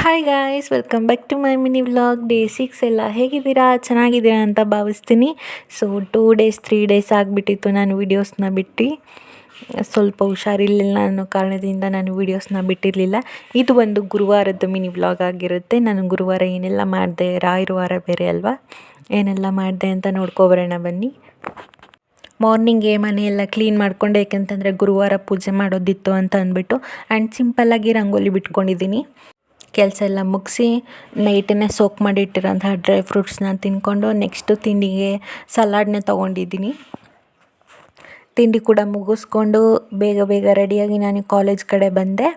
Hi guys, welcome back to my mini vlog. Day 6 ಎಲ್ಲ ಹೇಗಿದ್ದೀರಾ? ಚೆನ್ನಾಗಿದ್ದೀರಾ ಅಂತ ಭಾವಿಸ್ತೀನಿ. ಸೊ 2 ಡೇಸ್ 3 ಡೇಸ್ ಆಗಿಬಿಟ್ಟಿತ್ತು ನಾನು ವೀಡಿಯೋಸ್ನ ಬಿಟ್ಟು. ಸ್ವಲ್ಪ ಹುಷಾರಿರಲಿಲ್ಲ ಅನ್ನೋ ಕಾರಣದಿಂದ ನಾನು ವೀಡಿಯೋಸ್ನ ಬಿಟ್ಟಿರಲಿಲ್ಲ. ಇದು ಒಂದು ಗುರುವಾರದ ಮಿನಿ ವ್ಲಾಗ್ ಆಗಿರುತ್ತೆ. ನಾನು ಗುರುವಾರ ಏನೆಲ್ಲ ಮಾಡಿದೆ, ರಾಯರ ವಾರ ಬೇರೆ ಅಲ್ವಾ, ಏನೆಲ್ಲ ಮಾಡಿದೆ ಅಂತ ನೋಡ್ಕೊಬರೋಣ ಬನ್ನಿ. ಮಾರ್ನಿಂಗೇ ಮನೆಯೆಲ್ಲ ಕ್ಲೀನ್ ಮಾಡಿಕೊಂಡೆ, ಏಕೆಂತಂದರೆ ಗುರುವಾರ ಪೂಜೆ ಮಾಡೋದಿತ್ತು ಅಂತ ಅಂದ್ಬಿಟ್ಟು. ಆ್ಯಂಡ್ ಸಿಂಪಲ್ಲಾಗಿ ರಂಗೋಲಿ ಬಿಟ್ಕೊಂಡಿದ್ದೀನಿ. ಕೆಲಸ ಎಲ್ಲ ಮುಗಿಸಿ ನೈಟನ್ನೇ ಸೋಕ್ ಮಾಡಿಟ್ಟಿರೋಂತಹ ಡ್ರೈ ಫ್ರೂಟ್ಸ್ನ ತಿಂದ್ಕೊಂಡು ನೆಕ್ಸ್ಟು ತಿಂಡಿಗೆ ಸಲಾಡ್ನೇ ತೊಗೊಂಡಿದ್ದೀನಿ. ತಿಂಡಿ ಕೂಡ ಮುಗಿಸ್ಕೊಂಡು ಬೇಗ ಬೇಗ ರೆಡಿಯಾಗಿ ನಾನು ಕಾಲೇಜ್ ಕಡೆ ಬಂದೆ.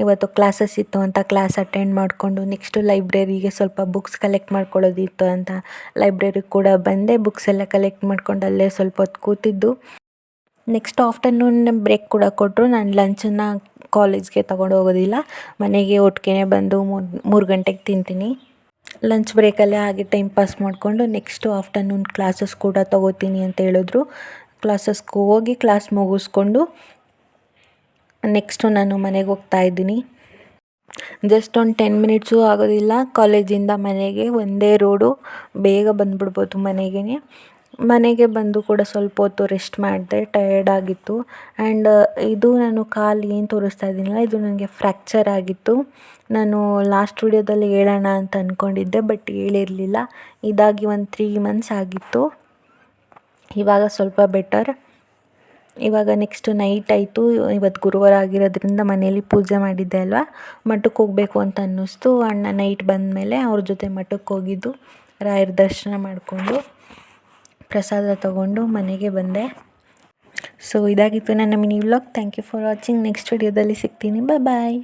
ಇವತ್ತು ಕ್ಲಾಸಸ್ ಇತ್ತು ಅಂತ ಕ್ಲಾಸ್ ಅಟೆಂಡ್ ಮಾಡಿಕೊಂಡು ನೆಕ್ಸ್ಟು ಲೈಬ್ರರಿಗೆ ಸ್ವಲ್ಪ ಬುಕ್ಸ್ ಕಲೆಕ್ಟ್ ಮಾಡ್ಕೊಳ್ಳೋದಿತ್ತು ಅಂತ ಲೈಬ್ರರಿಗೆ ಕೂಡ ಬಂದೆ. ಬುಕ್ಸ್ ಎಲ್ಲ ಕಲೆಕ್ಟ್ ಮಾಡ್ಕೊಂಡು ಅಲ್ಲೇ ಸ್ವಲ್ಪ ಹೊತ್ತು ಕೂತಿದ್ದು. ನೆಕ್ಸ್ಟ್ ಆಫ್ಟರ್ನೂನ್ ಬ್ರೇಕ್ ಕೂಡ ಕೊಟ್ಟರು. ನಾನು ಲಂಚನ್ನು ಕಾಲೇಜ್ಗೆ ತೊಗೊಂಡು ಹೋಗೋದಿಲ್ಲ, ಮನೆಗೆ ಒಟ್ಟಿಗೆ ಬಂದು 3 ಗಂಟೆಗೆ ತಿಂತೀನಿ. ಲಂಚ್ ಬ್ರೇಕಲ್ಲೇ ಹಾಗೆ ಟೈಮ್ ಪಾಸ್ ಮಾಡಿಕೊಂಡು ನೆಕ್ಸ್ಟು ಆಫ್ಟರ್ನೂನ್ ಕ್ಲಾಸಸ್ ಕೂಡ ತೊಗೋತೀನಿ ಅಂತ ಹೇಳಿದ್ರು. ಕ್ಲಾಸಸ್ಗೆ ಹೋಗಿ ಕ್ಲಾಸ್ ಮುಗಿಸ್ಕೊಂಡು ನೆಕ್ಸ್ಟು ನಾನು ಮನೆಗೆ ಹೋಗ್ತಾ ಇದ್ದೀನಿ. ಜಸ್ಟ್ ಒಂದು 10 ಮಿನಿಟ್ಸು ಆಗೋದಿಲ್ಲ ಕಾಲೇಜಿಂದ ಮನೆಗೆ, ಒಂದೇ ರೋಡು, ಬೇಗ ಬಂದುಬಿಡ್ಬೋದು ಮನೆಗೆ. ಮನೆಗೆ ಬಂದು ಕೂಡ ಸ್ವಲ್ಪ ಹೊತ್ತು ರೆಸ್ಟ್ ಮಾಡಿದೆ, ಟಯರ್ಡ್ ಆಗಿತ್ತು. ಆ್ಯಂಡ್ ಇದು ನಾನು ಕಾಲು ಏನು ತೋರಿಸ್ತಾ ಇದ್ದೀನಲ್ಲ, ಇದು ನನಗೆ ಫ್ರ್ಯಾಕ್ಚರ್ ಆಗಿತ್ತು. ನಾನು ಲಾಸ್ಟ್ ವೀಡಿಯೋದಲ್ಲಿ ಹೇಳೋಣ ಅಂತ ಅಂದ್ಕೊಂಡಿದ್ದೆ, ಬಟ್ ಹೇಳಿರಲಿಲ್ಲ. ಇದಾಗಿ ಒಂದು 3 ಮಂತ್ಸ್ ಆಗಿತ್ತು. ಇವಾಗ ಸ್ವಲ್ಪ ಬೆಟರ್. ಇವಾಗ ನೆಕ್ಸ್ಟು ನೈಟ್ ಆಯಿತು. ಇವತ್ತು ಗುರುವಾರ ಆಗಿರೋದ್ರಿಂದ ಮನೆಯಲ್ಲಿ ಪೂಜೆ ಮಾಡಿದ್ದೆ ಅಲ್ವಾ, ಮಠಕ್ಕೆ ಹೋಗಬೇಕು ಅಂತ ಅನ್ನಿಸ್ತು. ಅಣ್ಣ ನೈಟ್ ಬಂದಮೇಲೆ ಅವ್ರ ಜೊತೆ ಮಠಕ್ಕೆ ಹೋಗಿದ್ದು, ರಾಯರ ದರ್ಶನ ಮಾಡಿಕೊಂಡು ಪ್ರಸಾದ ತಗೊಂಡು ಮನೆಗೆ ಬಂದೆ. ಸೊ ಇದಾಗಿತ್ತು ನನ್ನ mini vlog. Thank you for watching. Next ವಿಡಿಯೋದಲ್ಲಿ ಸಿಗ್ತೀನಿ. ಬಾಯ್.